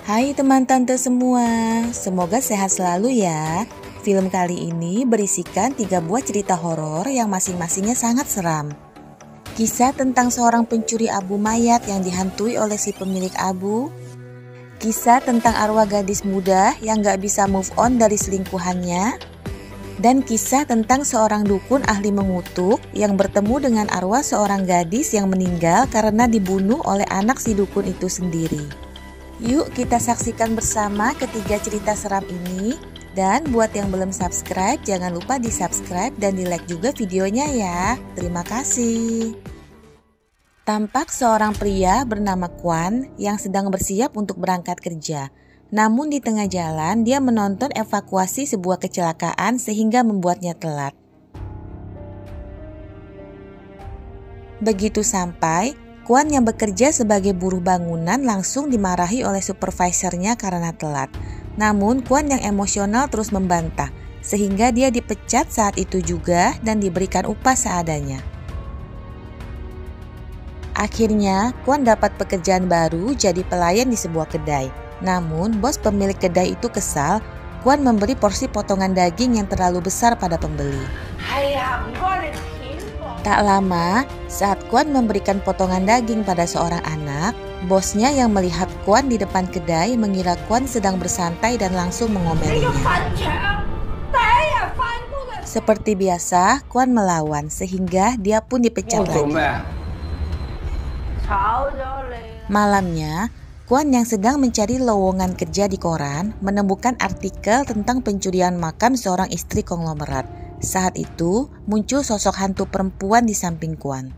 Hai teman tante semua, semoga sehat selalu ya. Film kali ini berisikan 3 buah cerita horor yang masing-masingnya sangat seram. Kisah tentang seorang pencuri abu mayat yang dihantui oleh si pemilik abu. Kisah tentang arwah gadis muda yang gak bisa move on dari selingkuhannya. Dan kisah tentang seorang dukun ahli mengutuk yang bertemu dengan arwah seorang gadis yang meninggal karena dibunuh oleh anak si dukun itu sendiri. Yuk kita saksikan bersama ketiga cerita seram ini. Dan buat yang belum subscribe, jangan lupa di subscribe dan di like juga videonya ya. Terima kasih. Tampak seorang pria bernama Kwan yang sedang bersiap untuk berangkat kerja. Namun di tengah jalan dia menonton evakuasi sebuah kecelakaan sehingga membuatnya telat. Begitu sampai, Kwan yang bekerja sebagai buruh bangunan langsung dimarahi oleh supervisornya karena telat. Namun Kwan yang emosional terus membantah, sehingga dia dipecat saat itu juga dan diberikan upah seadanya. Akhirnya Kwan dapat pekerjaan baru jadi pelayan di sebuah kedai. Namun bos pemilik kedai itu kesal, Kwan memberi porsi potongan daging yang terlalu besar pada pembeli. Tak lama, saat Kwan memberikan potongan daging pada seorang anak, bosnya yang melihat Kwan di depan kedai mengira Kwan sedang bersantai dan langsung mengomelinya. Seperti biasa, Kwan melawan sehingga dia pun dipecat lagi. Malamnya, Kwan yang sedang mencari lowongan kerja di koran menemukan artikel tentang pencurian makam seorang istri konglomerat. Saat itu, muncul sosok hantu perempuan di samping Kwan.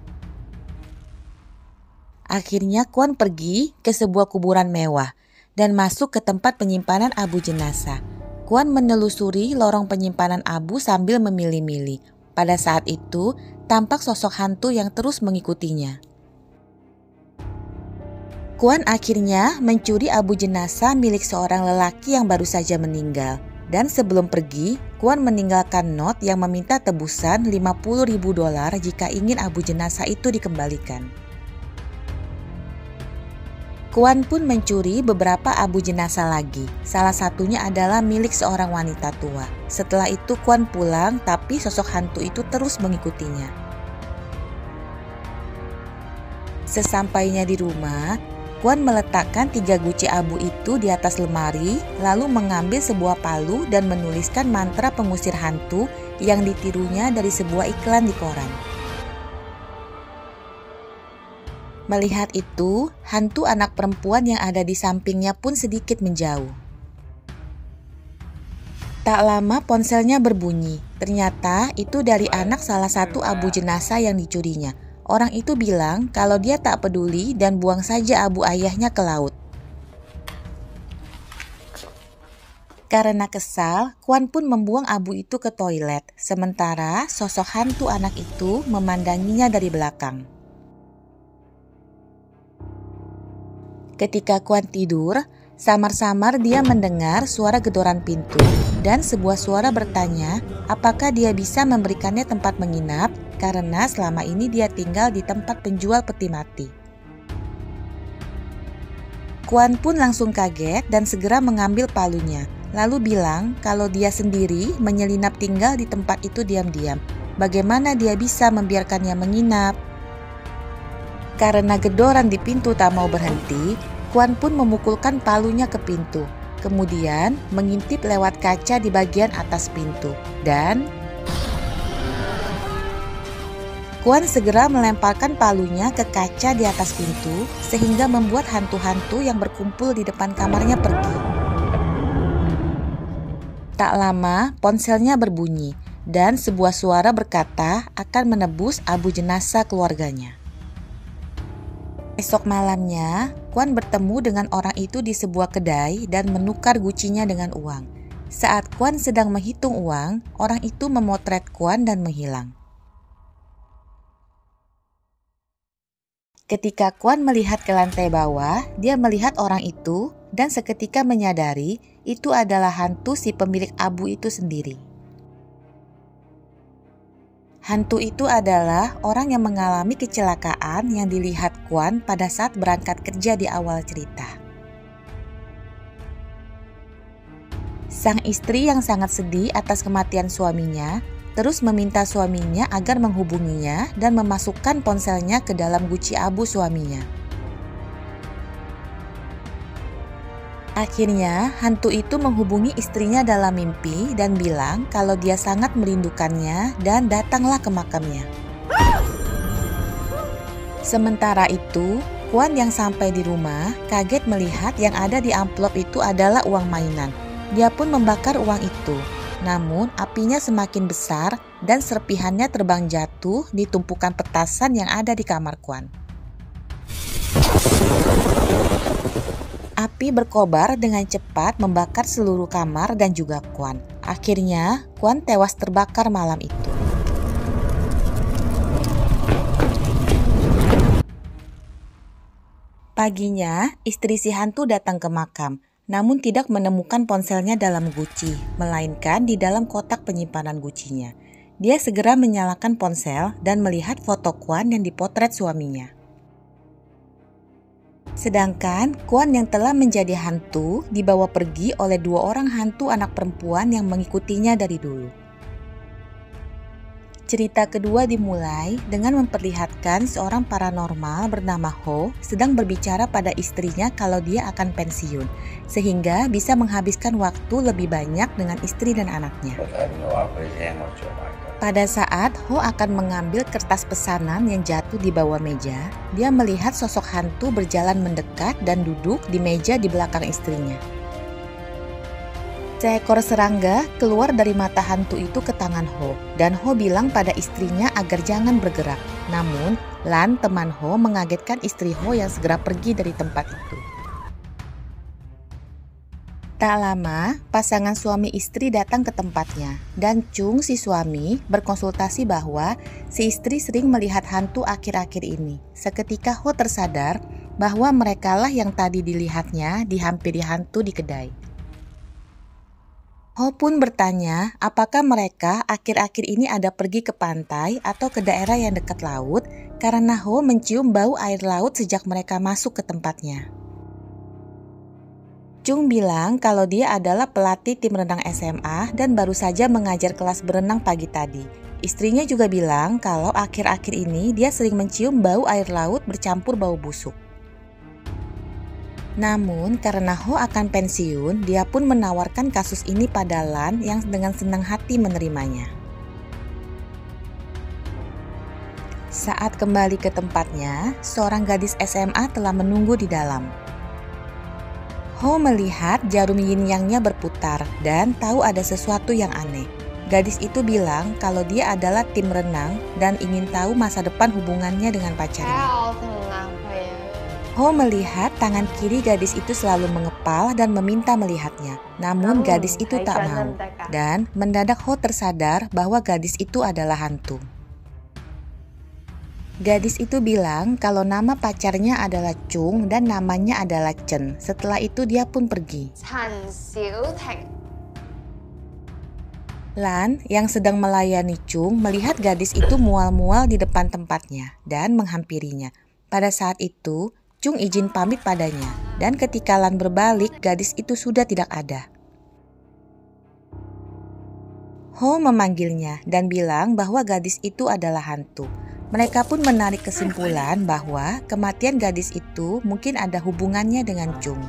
Akhirnya Kwan pergi ke sebuah kuburan mewah dan masuk ke tempat penyimpanan abu jenazah. Kwan menelusuri lorong penyimpanan abu sambil memilih-milih. Pada saat itu, tampak sosok hantu yang terus mengikutinya. Kwan akhirnya mencuri abu jenazah milik seorang lelaki yang baru saja meninggal. Dan sebelum pergi, Kwan meninggalkan not yang meminta tebusan $50.000 jika ingin abu jenazah itu dikembalikan. Kwan pun mencuri beberapa abu jenazah lagi. Salah satunya adalah milik seorang wanita tua. Setelah itu Kwan pulang, tapi sosok hantu itu terus mengikutinya. Sesampainya di rumah, Kwan meletakkan 3 guci abu itu di atas lemari, lalu mengambil sebuah palu dan menuliskan mantra pengusir hantu yang ditirunya dari sebuah iklan di koran. Melihat itu, hantu anak perempuan yang ada di sampingnya pun sedikit menjauh. Tak lama ponselnya berbunyi, ternyata itu dari anak salah satu abu jenazah yang dicurinya. Orang itu bilang kalau dia tak peduli dan buang saja abu ayahnya ke laut. Karena kesal, Kwan pun membuang abu itu ke toilet. Sementara sosok hantu anak itu memandanginya dari belakang. Ketika Kwan tidur, samar-samar dia mendengar suara gedoran pintu. Dan sebuah suara bertanya apakah dia bisa memberikannya tempat menginap karena selama ini dia tinggal di tempat penjual peti mati. Kwan pun langsung kaget dan segera mengambil palunya, lalu bilang kalau dia sendiri menyelinap tinggal di tempat itu diam-diam. Bagaimana dia bisa membiarkannya menginap? Karena gedoran di pintu tak mau berhenti, Kwan pun memukulkan palunya ke pintu. Kemudian mengintip lewat kaca di bagian atas pintu dan Kwan segera melemparkan palunya ke kaca di atas pintu sehingga membuat hantu-hantu yang berkumpul di depan kamarnya pergi. Tak lama ponselnya berbunyi dan sebuah suara berkata akan menebus abu jenazah keluarganya. Esok malamnya, Kwan bertemu dengan orang itu di sebuah kedai dan menukar gucinya dengan uang. Saat Kwan sedang menghitung uang, orang itu memotret Kwan dan menghilang. Ketika Kwan melihat ke lantai bawah, dia melihat orang itu dan seketika menyadari itu adalah hantu si pemilik abu itu sendiri. Hantu itu adalah orang yang mengalami kecelakaan yang dilihat Kwan pada saat berangkat kerja di awal cerita. Sang istri yang sangat sedih atas kematian suaminya terus meminta suaminya agar menghubunginya dan memasukkan ponselnya ke dalam guci abu suaminya. Akhirnya, hantu itu menghubungi istrinya dalam mimpi dan bilang kalau dia sangat merindukannya dan datanglah ke makamnya. Sementara itu, Kwon yang sampai di rumah kaget melihat yang ada di amplop itu adalah uang mainan. Dia pun membakar uang itu. Namun, apinya semakin besar dan serpihannya terbang jatuh di tumpukan petasan yang ada di kamar Kwon. Api berkobar dengan cepat membakar seluruh kamar dan juga Kwon. Akhirnya, Kwon tewas terbakar malam itu. Paginya, istri si hantu datang ke makam. Namun tidak menemukan ponselnya dalam guci, melainkan di dalam kotak penyimpanan gucinya. Dia segera menyalakan ponsel dan melihat foto Kwon yang dipotret suaminya. Sedangkan Kwon yang telah menjadi hantu dibawa pergi oleh 2 orang hantu anak perempuan yang mengikutinya dari dulu. Cerita kedua dimulai dengan memperlihatkan seorang paranormal bernama Ho sedang berbicara pada istrinya kalau dia akan pensiun, sehingga bisa menghabiskan waktu lebih banyak dengan istri dan anaknya. Pada saat Ho akan mengambil kertas pesanan yang jatuh di bawah meja, dia melihat sosok hantu berjalan mendekat dan duduk di meja di belakang istrinya. Seekor serangga keluar dari mata hantu itu ke tangan Ho, dan Ho bilang pada istrinya agar jangan bergerak. Namun, Lan, teman Ho, mengagetkan istri Ho yang segera pergi dari tempat itu. Tak lama, pasangan suami istri datang ke tempatnya, dan Chung, si suami, berkonsultasi bahwa si istri sering melihat hantu akhir-akhir ini. Seketika Ho tersadar bahwa merekalah yang tadi dilihatnya dihampiri hantu di kedai. Ho pun bertanya apakah mereka akhir-akhir ini ada pergi ke pantai atau ke daerah yang dekat laut karena Ho mencium bau air laut sejak mereka masuk ke tempatnya. Chung bilang kalau dia adalah pelatih tim renang SMA dan baru saja mengajar kelas berenang pagi tadi. Istrinya juga bilang kalau akhir-akhir ini dia sering mencium bau air laut bercampur bau busuk. Namun karena Ho akan pensiun, dia pun menawarkan kasus ini pada Lan yang dengan senang hati menerimanya. Saat kembali ke tempatnya, seorang gadis SMA telah menunggu di dalam. Ho melihat jarum yin-yang-nya berputar dan tahu ada sesuatu yang aneh. Gadis itu bilang kalau dia adalah tim renang dan ingin tahu masa depan hubungannya dengan pacarnya. Ho melihat tangan kiri gadis itu selalu mengepal dan meminta melihatnya. Namun gadis itu tak mau. Dan mendadak Ho tersadar bahwa gadis itu adalah hantu. Gadis itu bilang kalau nama pacarnya adalah Chung dan namanya adalah Chen. Setelah itu dia pun pergi. Lan yang sedang melayani Chung melihat gadis itu mual-mual di depan tempatnya dan menghampirinya. Pada saat itu, Chung izin pamit padanya, dan ketika Lan berbalik, gadis itu sudah tidak ada. Ho memanggilnya dan bilang bahwa gadis itu adalah hantu. Mereka pun menarik kesimpulan bahwa kematian gadis itu mungkin ada hubungannya dengan Chung.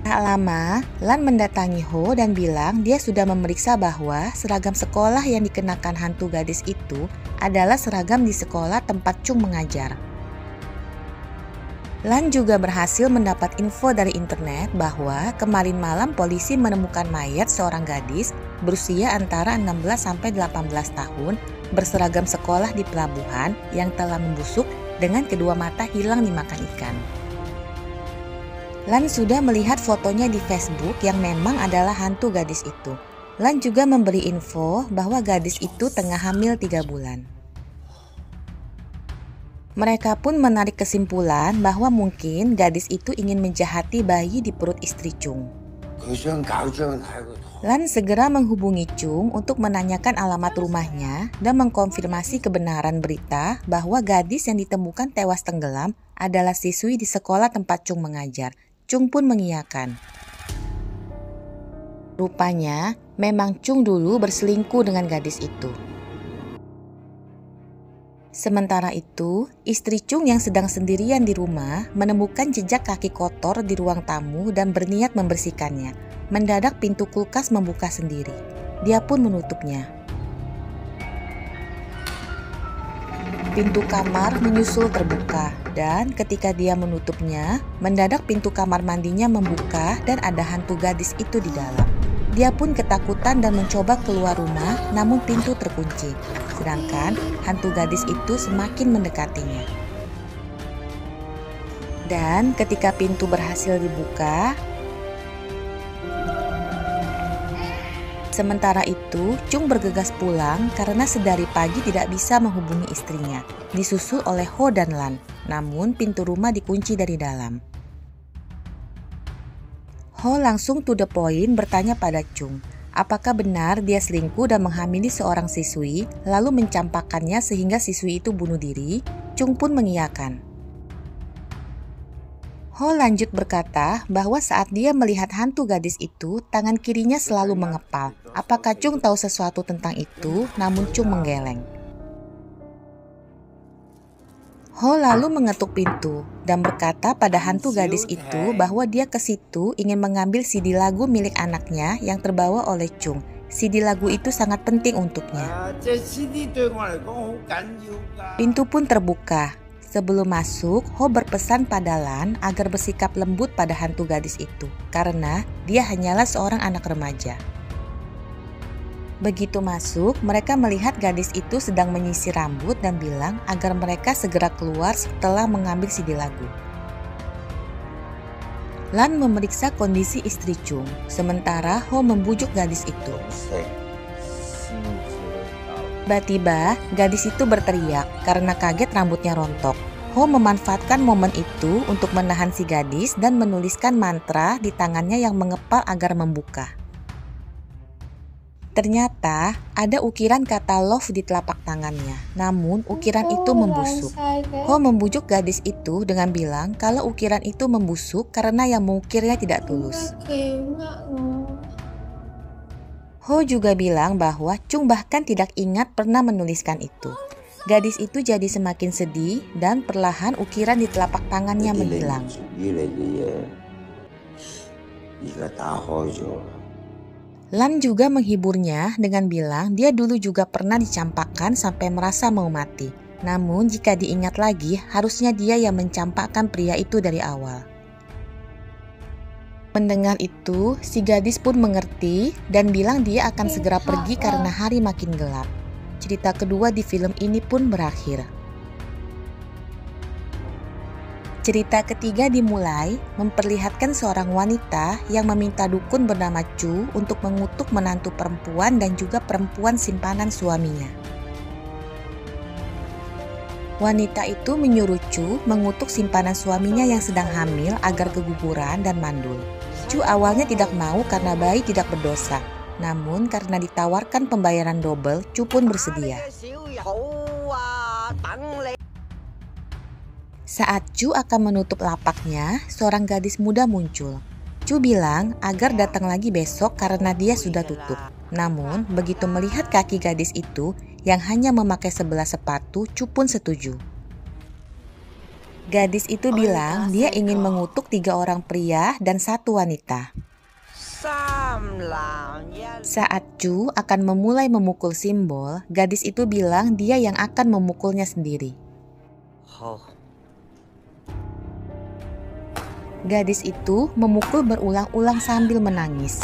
Tak lama, Lan mendatangi Ho dan bilang dia sudah memeriksa bahwa seragam sekolah yang dikenakan hantu gadis itu adalah seragam di sekolah tempat Chung mengajar. Lan juga berhasil mendapat info dari internet bahwa kemarin malam polisi menemukan mayat seorang gadis berusia antara 16 sampai 18 tahun berseragam sekolah di pelabuhan yang telah membusuk dengan kedua mata hilang dimakan ikan. Lan sudah melihat fotonya di Facebook yang memang adalah hantu gadis itu. Lan juga memberi info bahwa gadis itu tengah hamil 3 bulan. Mereka pun menarik kesimpulan bahwa mungkin gadis itu ingin menjahati bayi di perut istri Chung. Lan segera menghubungi Chung untuk menanyakan alamat rumahnya dan mengkonfirmasi kebenaran berita bahwa gadis yang ditemukan tewas tenggelam adalah siswi di sekolah tempat Chung mengajar. Chung pun mengiyakan. Rupanya, memang Chung dulu berselingkuh dengan gadis itu. Sementara itu, istri Chung yang sedang sendirian di rumah menemukan jejak kaki kotor di ruang tamu dan berniat membersihkannya. Mendadak pintu kulkas membuka sendiri. Dia pun menutupnya. Pintu kamar menyusul terbuka, dan ketika dia menutupnya, mendadak pintu kamar mandinya membuka dan ada hantu gadis itu di dalam. Dia pun ketakutan dan mencoba keluar rumah, namun pintu terkunci. Sedangkan hantu gadis itu semakin mendekatinya. Dan ketika pintu berhasil dibuka, sementara itu Chung bergegas pulang karena sedari pagi tidak bisa menghubungi istrinya. Disusul oleh Ho dan Lan, namun pintu rumah dikunci dari dalam. Ho langsung to the point bertanya pada Chung, apakah benar dia selingkuh dan menghamili seorang siswi, lalu mencampakkannya sehingga siswi itu bunuh diri? Chung pun mengiyakan. Ho lanjut berkata bahwa saat dia melihat hantu gadis itu, tangan kirinya selalu mengepal. Apakah Chung tahu sesuatu tentang itu? Namun Chung menggeleng. Ho lalu mengetuk pintu dan berkata pada hantu gadis itu bahwa dia ke situ ingin mengambil CD lagu milik anaknya yang terbawa oleh Chung. CD lagu itu sangat penting untuknya. Pintu pun terbuka. Sebelum masuk, Ho berpesan pada Lan agar bersikap lembut pada hantu gadis itu karena dia hanyalah seorang anak remaja. Begitu masuk, mereka melihat gadis itu sedang menyisir rambut dan bilang agar mereka segera keluar setelah mengambil CD lagu. Lan memeriksa kondisi istri Chung, sementara Ho membujuk gadis itu. Tiba-tiba, gadis itu berteriak karena kaget rambutnya rontok. Ho memanfaatkan momen itu untuk menahan si gadis dan menuliskan mantra di tangannya yang mengepal agar membuka. Ternyata ada ukiran kata love di telapak tangannya, namun ukiran itu membusuk. Ho membujuk gadis itu dengan bilang kalau ukiran itu membusuk karena yang mengukirnya tidak tulus. Ho juga bilang bahwa Chung bahkan tidak ingat pernah menuliskan itu. Gadis itu jadi semakin sedih dan perlahan ukiran di telapak tangannya menghilang. Lan juga menghiburnya dengan bilang dia dulu juga pernah dicampakkan sampai merasa mau mati. Namun jika diingat lagi, harusnya dia yang mencampakkan pria itu dari awal. Mendengar itu, si gadis pun mengerti dan bilang dia akan segera pergi karena hari makin gelap. Cerita kedua di film ini pun berakhir. Cerita ketiga dimulai memperlihatkan seorang wanita yang meminta dukun bernama Chu untuk mengutuk menantu perempuan dan juga perempuan simpanan suaminya. Wanita itu menyuruh Chu mengutuk simpanan suaminya yang sedang hamil agar keguguran dan mandul. Chu awalnya tidak mau karena bayi tidak berdosa. Namun karena ditawarkan pembayaran double, Chu pun bersedia. Saat Chu akan menutup lapaknya, seorang gadis muda muncul. Chu bilang agar datang lagi besok karena dia sudah tutup. Namun, begitu melihat kaki gadis itu yang hanya memakai sebelah sepatu, Chu pun setuju. Gadis itu bilang dia ingin mengutuk 3 orang pria dan 1 wanita. Saat Chu akan memulai memukul simbol, gadis itu bilang dia yang akan memukulnya sendiri. Gadis itu memukul berulang-ulang sambil menangis.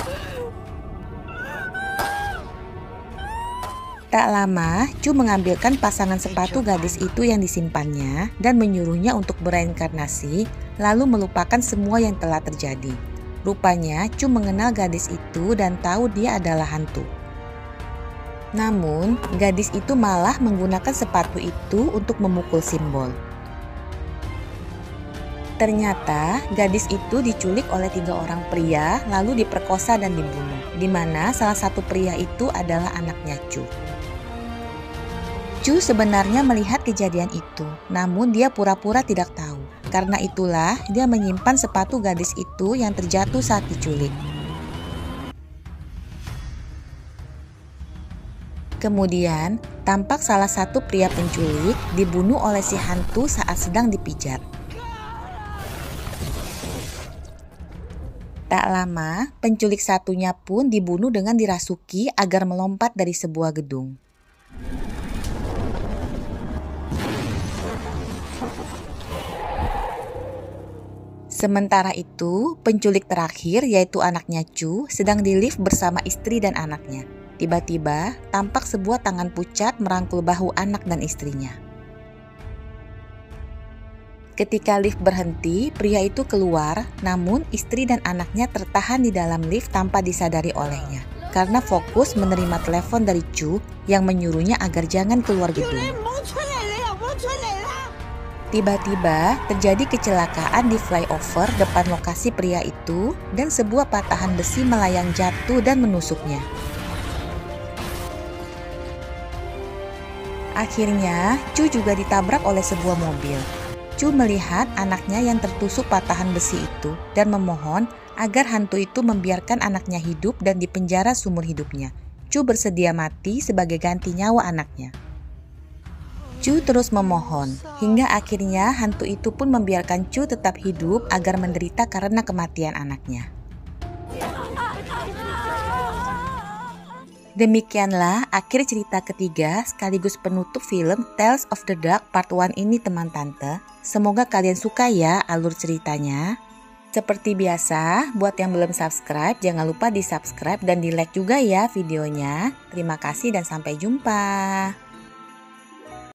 Tak lama, Chu mengambilkan pasangan sepatu gadis itu yang disimpannya dan menyuruhnya untuk bereinkarnasi, lalu melupakan semua yang telah terjadi. Rupanya, Chu mengenal gadis itu dan tahu dia adalah hantu. Namun, gadis itu malah menggunakan sepatu itu untuk memukul simbol. Ternyata gadis itu diculik oleh 3 orang pria lalu diperkosa dan dibunuh, di mana salah satu pria itu adalah anaknya Chu. Chu sebenarnya melihat kejadian itu, namun dia pura-pura tidak tahu. Karena itulah dia menyimpan sepatu gadis itu yang terjatuh saat diculik. Kemudian, tampak salah satu pria penculik dibunuh oleh si hantu saat sedang dipijat. Tak lama, penculik satunya pun dibunuh dengan dirasuki agar melompat dari sebuah gedung. Sementara itu, penculik terakhir yaitu anaknya Chu sedang di lift bersama istri dan anaknya. Tiba-tiba, tampak sebuah tangan pucat merangkul bahu anak dan istrinya. Ketika lift berhenti, pria itu keluar, namun istri dan anaknya tertahan di dalam lift tanpa disadari olehnya. Karena fokus menerima telepon dari Chu yang menyuruhnya agar jangan keluar gedung. Tiba-tiba terjadi kecelakaan di flyover depan lokasi pria itu dan sebuah patahan besi melayang jatuh dan menusuknya. Akhirnya, Chu juga ditabrak oleh sebuah mobil. Chu melihat anaknya yang tertusuk patahan besi itu dan memohon agar hantu itu membiarkan anaknya hidup dan dipenjara seumur hidupnya. Chu bersedia mati sebagai ganti nyawa anaknya. Chu terus memohon, hingga akhirnya hantu itu pun membiarkan Chu tetap hidup agar menderita karena kematian anaknya. Demikianlah akhir cerita ketiga sekaligus penutup film Tales of the Dark Part 1 ini teman tante. Semoga kalian suka ya alur ceritanya. Seperti biasa, buat yang belum subscribe jangan lupa di subscribe dan di like juga ya videonya. Terima kasih dan sampai jumpa.